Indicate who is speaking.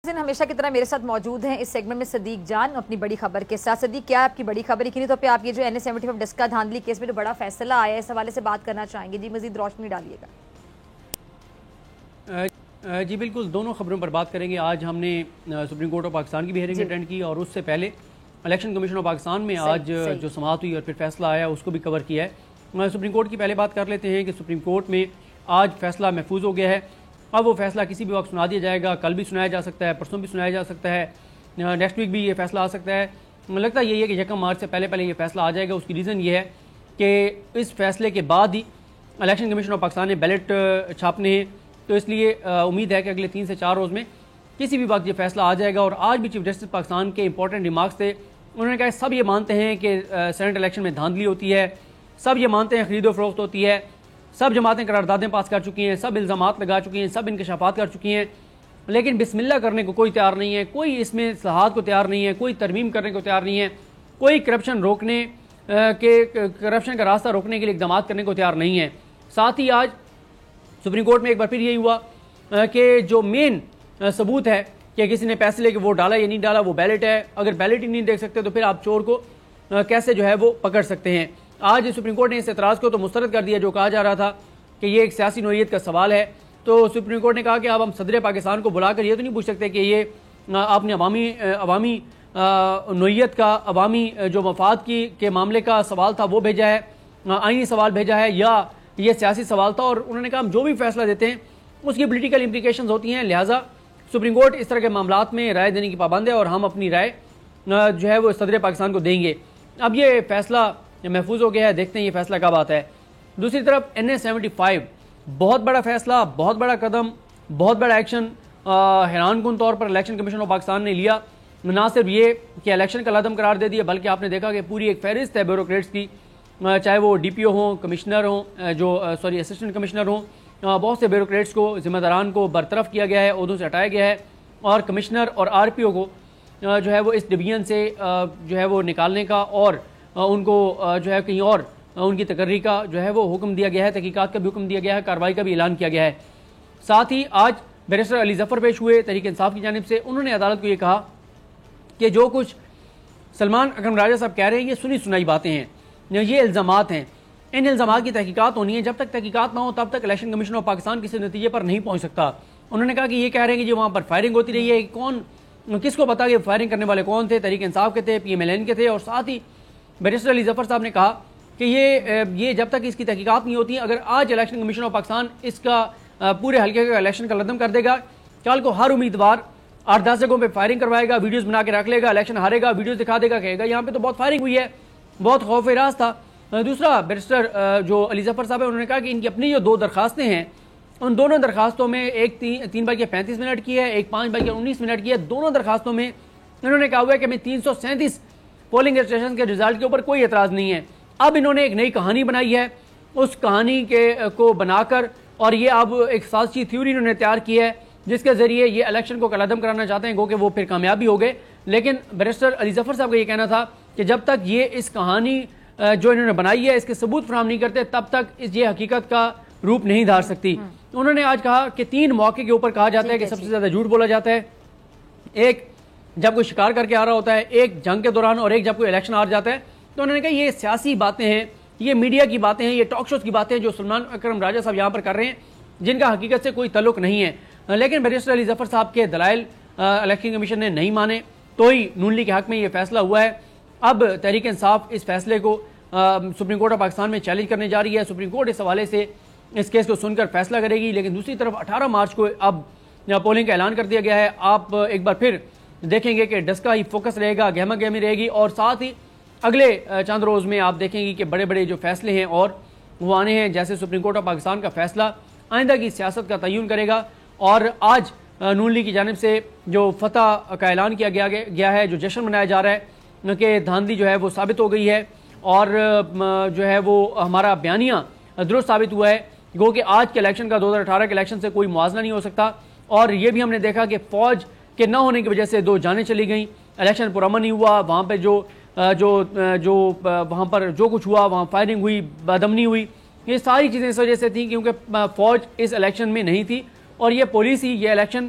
Speaker 1: ہمیشہ کی طرح میرے ساتھ موجود ہیں اس سیگمنٹ میں صدیق جان اپنی بڑی خبر کے ساتھ۔ صدیق، کیا آپ کی بڑی خبر یقینی طور پہ آپ یہ جو NS-75 ڈسکا دھاندلی کیس میں جو بڑا فیصلہ آیا ہے اس حوالے سے بات کرنا چاہیں گے؟ جی مزید روشنی ڈالیے گا۔
Speaker 2: جی بالکل، دونوں خبروں پر بات کریں گے۔ آج ہم نے سپریم کورٹ آف پاکستان کی بھی ہیئرنگ اٹینڈ کی اور اس سے پہلے الیکشن کمیشن آف پاکستان میں آج جو سماعت ہوئی اور پھر فیصلہ آیا اس کو بھی کور کیا ہے۔ سپریم کورٹ کی پہلے بات کر لیتے ہیں کہ سپریم کورٹ میں آج فیصلہ محفوظ ہو گیا ہے۔ اب وہ فیصلہ کسی بھی وقت سنا دیا جائے گا، کل بھی سنایا جا سکتا ہے، پرسوں بھی سنایا جا سکتا ہے، نیکسٹ ویک بھی یہ فیصلہ آ سکتا ہے۔ لگتا یہی ہے کہ 1 مارچ سے پہلے یہ فیصلہ آ جائے گا۔ اس کی ریزن یہ ہے کہ اس فیصلے کے بعد ہی الیکشن کمیشن آف پاکستان نے بیلٹ چھاپنے ہیں، تو اس لیے امید ہے کہ اگلے 3 سے 4 روز میں کسی بھی وقت یہ فیصلہ آ جائے گا۔ اور آج بھی چیف جسٹس پاکستان کے امپورٹنٹ ریمارکس تھے۔ انہوں نے کہا سب یہ مانتے ہیں کہ سینٹ الیکشن میں دھاندلی ہوتی ہے، سب یہ مانتے ہیں خرید و فروخت ہوتی ہے، سب جماعتیں قراردادیں پاس کر چکی ہیں، سب الزامات لگا چکی ہیں، سب انکشافات کر چکی ہیں، لیکن بسم اللہ کرنے کو کوئی تیار نہیں ہے، کوئی اس میں اصلاحات کو تیار نہیں ہے، کوئی ترمیم کرنے کو تیار نہیں ہے، کوئی کرپشن کا راستہ روکنے کے لیے اقدامات کرنے کو تیار نہیں ہے۔ ساتھ ہی آج سپریم کورٹ میں ایک بار پھر یہی ہوا کہ جو مین ثبوت ہے کہ کسی نے پیسے لے کے ووٹ ڈالا یا نہیں ڈالا وہ بیلٹ ہے۔ اگر بیلٹ ہی نہیں دیکھ سکتے تو پھر آپ چور کو کیسے جو ہے وہ پکڑ سکتے ہیں؟ آج سپریم کورٹ نے اس اعتراض کو تو مسترد کر دیا جو کہا جا رہا تھا کہ یہ ایک سیاسی نوعیت کا سوال ہے۔ تو سپریم کورٹ نے کہا کہ اب ہم صدر پاکستان کو بلا کر یہ تو نہیں پوچھ سکتے کہ یہ آپ نے عوامی نوعیت کا، عوامی جو مفاد کے معاملے کا سوال تھا وہ بھیجا ہے، آئینی سوال بھیجا ہے، یا یہ سیاسی سوال تھا؟ اور انہوں نے کہا ہم جو بھی فیصلہ دیتے ہیں اس کی پولیٹیکل امپلیکیشنز ہوتی ہیں، لہٰذا سپریم کورٹ اس طرح کے معاملات میں رائے دینے کی پابند ہے اور ہم اپنی رائے جو ہے وہ صدر پاکستان کو دیں گے۔ اب یہ فیصلہ محفوظ ہو گیا ہے، دیکھتے ہیں یہ فیصلہ کب آتا ہے۔ دوسری طرف NS-75 بہت بڑا فیصلہ، بہت بڑا قدم، بہت بڑا ایکشن حیران کن طور پر الیکشن کمیشن آف پاکستان نے لیا۔ نہ صرف یہ کہ الیکشن کا لازم قرار دے دیا بلکہ آپ نے دیکھا کہ پوری ایک فہرست ہے بیوروکریٹس کی، چاہے وہ DPO ہوں، کمشنر ہوں، اسسٹنٹ کمشنر ہوں، بہت سے بیوروکریٹس کو، ذمہ داران کو برطرف کیا گیا ہے، عہدوں سے ہٹایا گیا ہے، اور کمشنر اور RPO کو جو ہے وہ اس ڈویژن سے جو ہے وہ نکالنے کا اور ان کو جو ہے کہیں اور ان کی تقرری کا جو ہے وہ حکم دیا گیا ہے، تحقیقات کا بھی حکم دیا گیا ہے، کارروائی کا بھی اعلان کیا گیا ہے۔ ساتھ ہی آج بیرسٹر علی ظفر پیش ہوئے تحریک انصاف کی جانب سے۔ انہوں نے عدالت کو یہ کہا کہ جو کچھ سلمان اکرم راجہ صاحب کہہ رہے ہیں یہ سنی سنائی باتیں ہیں، یہ الزامات ہیں، ان الزامات کی تحقیقات ہونی ہے۔ جب تک تحقیقات نہ ہو تب تک الیکشن کمیشن آف پاکستان کسی نتیجے پر نہیں پہنچ سکتا۔ انہوں نے کہا کہ یہ کہہ رہے ہیں کہ جو وہاں پر فائرنگ ہوتی رہی ہے، کس کو پتا کہ فائرنگ کرنے والے کون تھے؟ تحریک انصاف کے تھے، PMLN کے تھے۔ اور ساتھ ہی بیرسٹر علی ظفر صاحب نے کہا کہ یہ جب تک اس کی تحقیقات نہیں ہوتی ہیں، اگر آج الیکشن کمیشن آف پاکستان اس کا پورے حلقے کا الیکشن کا لازم کر دے گا، کل کو ہر امیدوار 8-10 جگہوں پہ فائرنگ کروائے گا، ویڈیوز بنا کے رکھ لے گا، الیکشن ہارے گا، ویڈیوز دکھا دے گا، کہے گا یہاں پہ تو بہت فائرنگ ہوئی ہے، بہت خوف راز تھا۔ دوسرا بیرسٹر جو علی ظفر صاحب ہے انہوں نے کہا کہ ان کی اپنی جو 2 درخواستیں ہیں، ان دونوں درخواستوں میں ایک 3/35 منٹ کی ہے، ایک 5/19 منٹ کی ہے۔ دونوں درخواستوں میں انہوں نے کہا ہوا ہے کہ ہمیں 337 پولنگ اسٹیشن کے رزلٹ کے اوپر کوئی اعتراض نہیں ہے۔ اب انہوں نے ایک نئی کہانی بنائی ہے، اس کہانی کو بنا کر، اور یہ اب ایک سازشی تھیوری انہوں نے تیار کی ہے جس کے ذریعے یہ الیکشن کو کلعدم کرانا چاہتے ہیں، گو کہ وہ پھر کامیابی ہو گئے۔ لیکن بیرسٹر علی ظفر صاحب کا یہ کہنا تھا کہ جب تک یہ اس کہانی جو انہوں نے بنائی ہے اس کے ثبوت فراہم نہیں کرتے تب تک یہ حقیقت کا روپ نہیں دھار سکتی۔ انہوں نے آج کہا کہ 3 موقع کے اوپر کہا جاتا ہے کہ سب سے زیادہ جھوٹ بولا جاتا ہے، ایک جب کوئی شکار کر کے آ رہا ہوتا ہے، ایک جنگ کے دوران، اور ایک جب کوئی الیکشن ہار جاتا ہے۔ تو انہوں نے کہا یہ سیاسی باتیں ہیں، یہ میڈیا کی باتیں ہیں، یہ ٹاک شوز کی باتیں ہیں جو سلمان اکرم راجہ صاحب یہاں پر کر رہے ہیں، جن کا حقیقت سے کوئی تعلق نہیں ہے۔ لیکن بیرسٹر علی ظفر صاحب کے دلائل الیکشن کمیشن نے نہیں مانے، تو ہی نون لیگ کے حق میں یہ فیصلہ ہوا ہے۔ اب تحریک انصاف اس فیصلے کو سپریم کورٹ آف پاکستان میں چیلنج کرنے جا رہی ہے۔ سپریم کورٹ اس حوالے سے اس کیس کو سن کر فیصلہ کرے گی، لیکن دوسری طرف 18 مارچ کو اب پولنگ کا اعلان کر دیا گیا ہے۔ آپ ایک بار پھر دیکھیں گے کہ ڈسکا ہی فوکس رہے گا، گہما گہمی رہے گی، اور ساتھ ہی اگلے چند روز میں آپ دیکھیں گی کہ بڑے بڑے جو فیصلے ہیں اور وہ آنے ہیں، جیسے سپریم کورٹ آف پاکستان کا فیصلہ آئندہ کی سیاست کا تعین کرے گا۔ اور آج نون لیگ کی جانب سے جو فتح کا اعلان کیا گیا ہے، جو جشن منایا جا رہا ہے کہ دھاندلی جو ہے وہ ثابت ہو گئی ہے، اور جو ہے وہ ہمارا بیانیہ درست ثابت ہوا ہے، گو کہ آج کے الیکشن کا 2018 کے الیکشن سے کوئی موازنہ نہیں ہو سکتا۔ اور یہ بھی ہم نے دیکھا کہ فوج کے نہ ہونے کی وجہ سے 2 جانیں چلی گئیں، الیکشن پرامن نہیں ہوا، وہاں پہ وہاں پر جو کچھ ہوا، وہاں فائرنگ ہوئی، بدامنی ہوئی، یہ ساری چیزیں اس وجہ سے تھیں کیونکہ فوج اس الیکشن میں نہیں تھی، اور یہ پولیس ہی یہ الیکشن